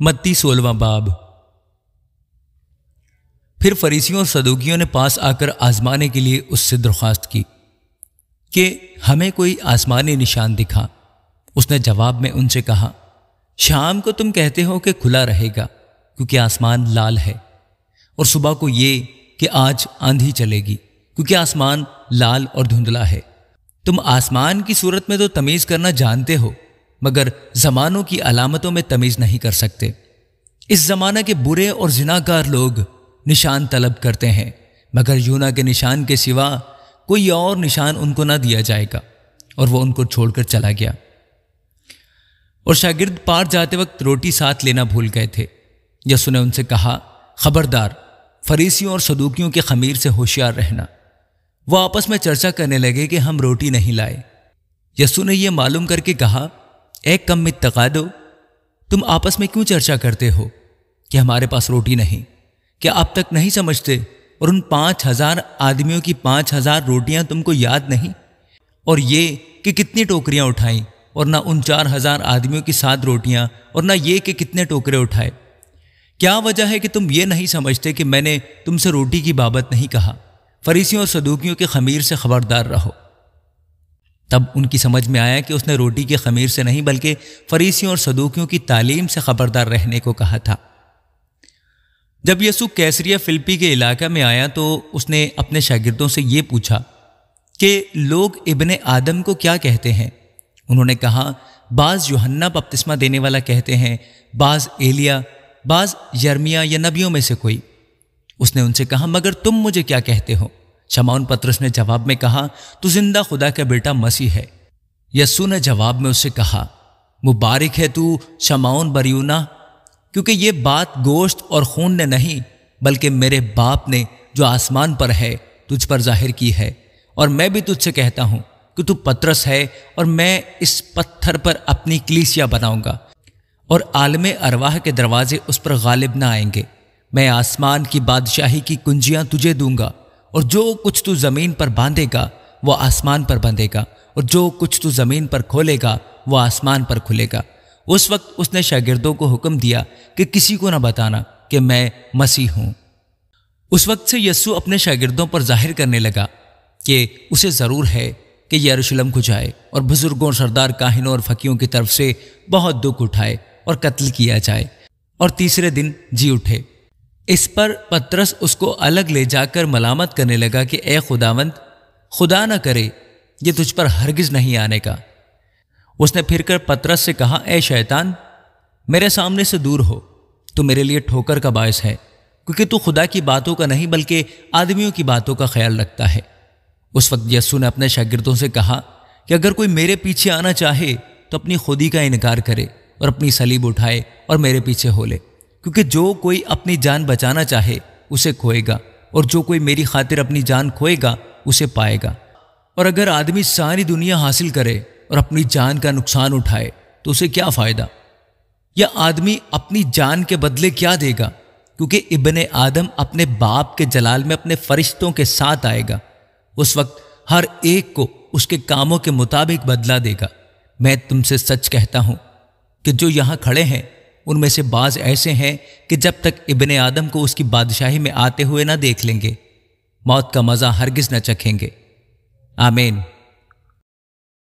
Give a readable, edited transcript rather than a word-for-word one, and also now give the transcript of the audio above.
متی 16واں باب۔ پھر فریسیوں اور صدوقیوں نے پاس آ کر آزمانے کے لیے اس سے درخواست کی کہ ہمیں کوئی آسمانی نشان دکھا۔ اس نے جواب میں ان سے کہا، شام کو تم کہتے ہو کہ کھلا رہے گا کیونکہ آسمان لال ہے، اور صبح کو یہ کہ آج آندھی چلے گی کیونکہ آسمان لال اور دھندلا ہے۔ تم آسمان کی صورت میں تو تمیز کرنا جانتے ہو، مگر زمانوں کی علامتوں میں تمیز نہیں کر سکتے۔ اس زمانہ کے برے اور زناکار لوگ نشان طلب کرتے ہیں، مگر یونا کے نشان کے سوا کوئی اور نشان ان کو نہ دیا جائے گا، اور وہ ان کو چھوڑ کر چلا گیا۔ اور شاگرد پار جاتے وقت روٹی ساتھ لینا بھول گئے تھے۔ یسوع نے ان سے کہا، خبردار، فریسیوں اور صدوقیوں کے خمیر سے ہوشیار رہنا۔ وہ آپس میں چرچا کرنے لگے کہ ہم روٹی نہیں لائے۔ یسوع نے یہ معلوم کر کے کہا، اے کم اتقادو، تم آپس میں کیوں چرچا کرتے ہو کہ ہمارے پاس روٹی نہیں؟ کیا اب تک نہیں سمجھتے؟ اور ان 5000 آدمیوں کی 5000 روٹیاں تم کو یاد نہیں؟ اور یہ کہ کتنی ٹوکریاں اٹھائیں، اور نہ ان 4000 آدمیوں کی 7 روٹیاں، اور نہ یہ کہ کتنے ٹوکرے اٹھائے؟ کیا وجہ ہے کہ تم یہ نہیں سمجھتے کہ میں نے تم سے روٹی کی بابت نہیں کہا؟ فریسیوں اور صدوقیوں کے خمیر سے خبردار رہو۔ تب ان کی سمجھ میں آیا کہ اس نے روٹی کے خمیر سے نہیں بلکہ فریسیوں اور صدوقیوں کی تعلیم سے خبردار رہنے کو کہا تھا۔ جب یسوع کیسریہ فلپی کے علاقہ میں آیا تو اس نے اپنے شاگردوں سے یہ پوچھا کہ لوگ ابن آدم کو کیا کہتے ہیں؟ انہوں نے کہا، بعض یوحنا بپتسمہ دینے والا کہتے ہیں، بعض ایلیا، بعض یرمیا یا نبیوں میں سے کوئی۔ اس نے ان سے کہا، مگر تم مجھے کیا کہتے ہو؟ شمعون پطرس نے جواب میں کہا، تو زندہ خدا کا بیٹا مسیح ہے۔ یسوع نے جواب میں اس سے کہا، مبارک ہے تو شمعون بریونا، کیونکہ یہ بات گوشت اور خون نے نہیں بلکہ میرے باپ نے جو آسمان پر ہے تجھ پر ظاہر کی ہے۔ اور میں بھی تجھ سے کہتا ہوں کہ تو پطرس ہے، اور میں اس پتھر پر اپنی کلیسیا بناؤں گا، اور عالم ارواح کے دروازے اس پر غالب نہ آئیں گے۔ میں آسمان کی بادشاہی کی کنجیاں تجھے دوں گا، اور جو کچھ تو زمین پر باندھے گا وہ آسمان پر بندھے گا، اور جو کچھ تو زمین پر کھولے گا وہ آسمان پر کھلے گا۔ اس وقت اس نے شاگردوں کو حکم دیا کہ کسی کو نہ بتانا کہ میں مسیح ہوں۔ اس وقت سے یسوع اپنے شاگردوں پر ظاہر کرنے لگا کہ اسے ضرور ہے کہ یروشلم کو جائے اور بزرگوں اور سردار کاہنوں اور فقیہوں کی طرف سے بہت دکھ اٹھائے اور قتل کیا جائے، اور تیسرے دن جی اٹھے۔ اس پر پطرس اس کو الگ لے جا کر ملامت کرنے لگا کہ اے خداوند، خدا نہ کرے یہ تجھ پر ہرگز نہیں آنے کا۔ اس نے پھر کر پطرس سے کہا، اے شیطان، میرے سامنے سے دور ہو، تو میرے لیے ٹھوکر کا باعث ہے، کیونکہ تو خدا کی باتوں کا نہیں بلکہ آدمیوں کی باتوں کا خیال رکھتا ہے۔ اس وقت یسوع نے اپنے شاگردوں سے کہا کہ اگر کوئی میرے پیچھے آنا چاہے تو اپنی خودی کا انکار کرے اور اپنی صلیب اٹھائے اور میرے پیچھے ہو لے، کیونکہ جو کوئی اپنی جان بچانا چاہے اسے کھوئے گا، اور جو کوئی میری خاطر اپنی جان کھوئے گا اسے پائے گا۔ اور اگر آدمی ساری دنیا حاصل کرے اور اپنی جان کا نقصان اٹھائے تو اسے کیا فائدہ؟ یا آدمی اپنی جان کے بدلے کیا دے گا؟ کیونکہ ابن آدم اپنے باپ کے جلال میں اپنے فرشتوں کے ساتھ آئے گا۔ اس وقت ہر ایک کو اس کے کاموں کے مطابق بدلہ دے گا۔ میں تم سے سچ کہتا ہوں کہ جو یہاں کھڑے ہیں ان میں سے بعض ایسے ہیں کہ جب تک ابن آدم کو اس کی بادشاہی میں آتے ہوئے نہ دیکھ لیں گے، موت کا مزہ ہرگز نہ چکھیں گے۔ آمین۔